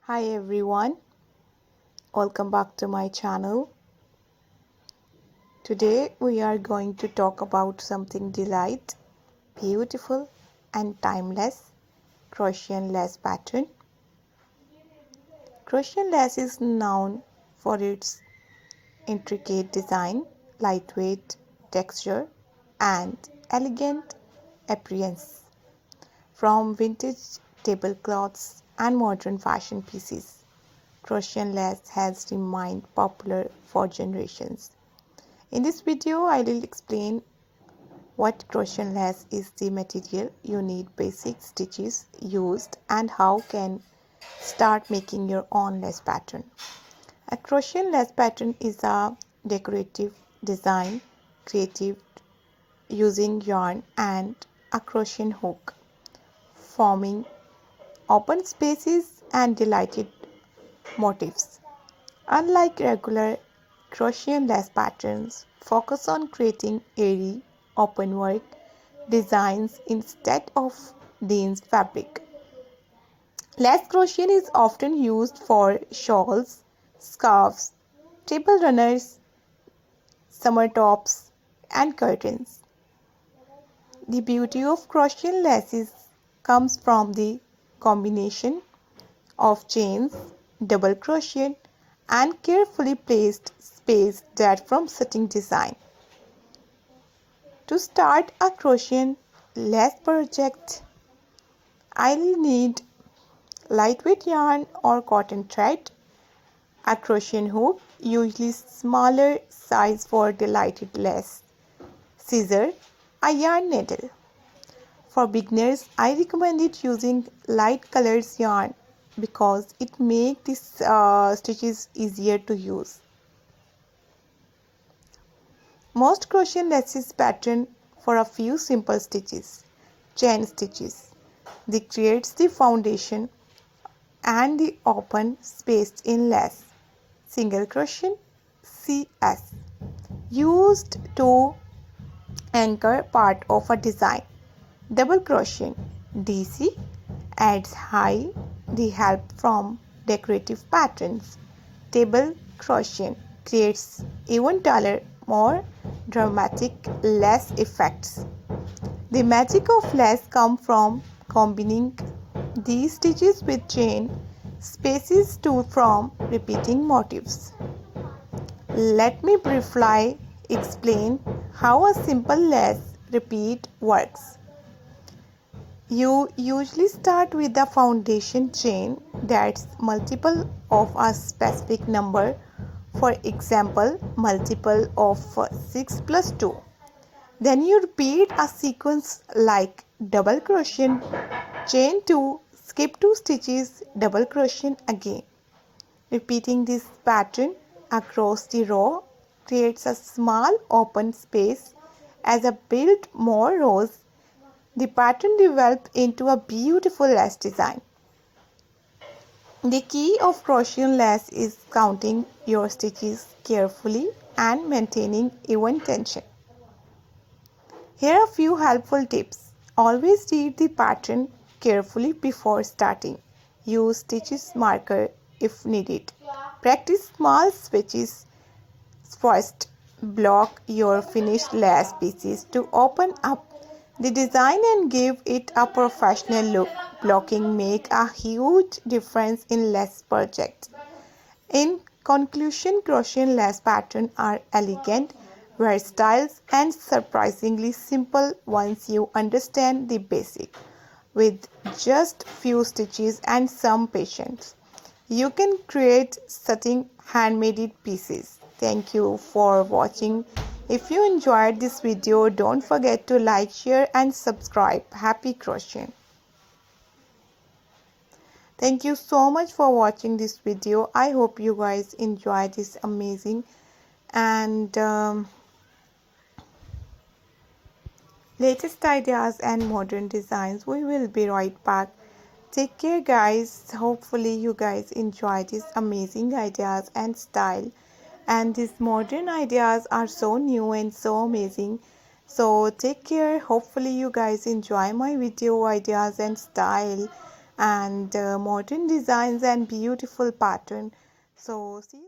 Hi everyone, welcome back to my channel. Today we are going to talk about something delight, beautiful and timeless, crochet lace pattern. Crochet lace is known for its intricate design, lightweight texture and elegant appearance. From vintage tablecloths and modern fashion pieces, crochet lace has remained popular for generations. In this video, I will explain what crochet lace is, the material you need, basic stitches used, and how can start making your own lace pattern. A crochet lace pattern is a decorative design created using yarn and a crochet hook, forming open spaces and delighted motifs. Unlike regular crochet lace patterns, focus on creating airy, open-work designs instead of dense fabric. Lace crochet is often used for shawls, scarves, table runners, summer tops, and curtains. The beauty of crochet laces comes from the combination of chains, double crochet, and carefully placed space that from setting design. To start a crochet lace project, I'll need lightweight yarn or cotton thread, a crochet hook, usually smaller size for delighted lace, scissors, a yarn needle. For beginners, I recommend it using light colors yarn because it makes these stitches easier to use. Most crochet laces pattern for a few simple stitches, chain stitches. This creates the foundation and the open space in lace. Single crochet CS used to anchor part of a design. Double crochet DC adds high the help from decorative patterns. Table crochet creates even taller, more dramatic lace effects. The magic of lace comes from combining these stitches with chain spaces to form repeating motifs. Let me briefly explain how a simple lace repeat works. You usually start with a foundation chain that's multiple of a specific number, for example, multiple of 6 plus 2. Then you repeat a sequence like double crochet, chain 2, skip 2 stitches, double crochet again. Repeating this pattern across the row creates a small open space. As I build more rows, the pattern develops into a beautiful lace design. The key of crochet lace is counting your stitches carefully and maintaining even tension. Here are a few helpful tips. Always read the pattern carefully before starting. Use stitches marker if needed. Practice small switches first. Block your finished lace pieces to open up the design and give it a professional look. Blocking make a huge difference in lace project. In conclusion, crochet lace patterns are elegant, versatile, and surprisingly simple once you understand the basic. With just few stitches and some patience, you can create stunning handmade pieces. Thank you for watching. If you enjoyed this video, don't forget to like, share, and subscribe. Happy crocheting! Thank you so much for watching this video. I hope you guys enjoy this amazing and latest ideas and modern designs. We will be right back. Take care guys. Hopefully you guys enjoy these amazing ideas and style, and these modern ideas are so new and so amazing. So take care. Hopefully you guys enjoy my video ideas and style. and modern designs and beautiful pattern. So see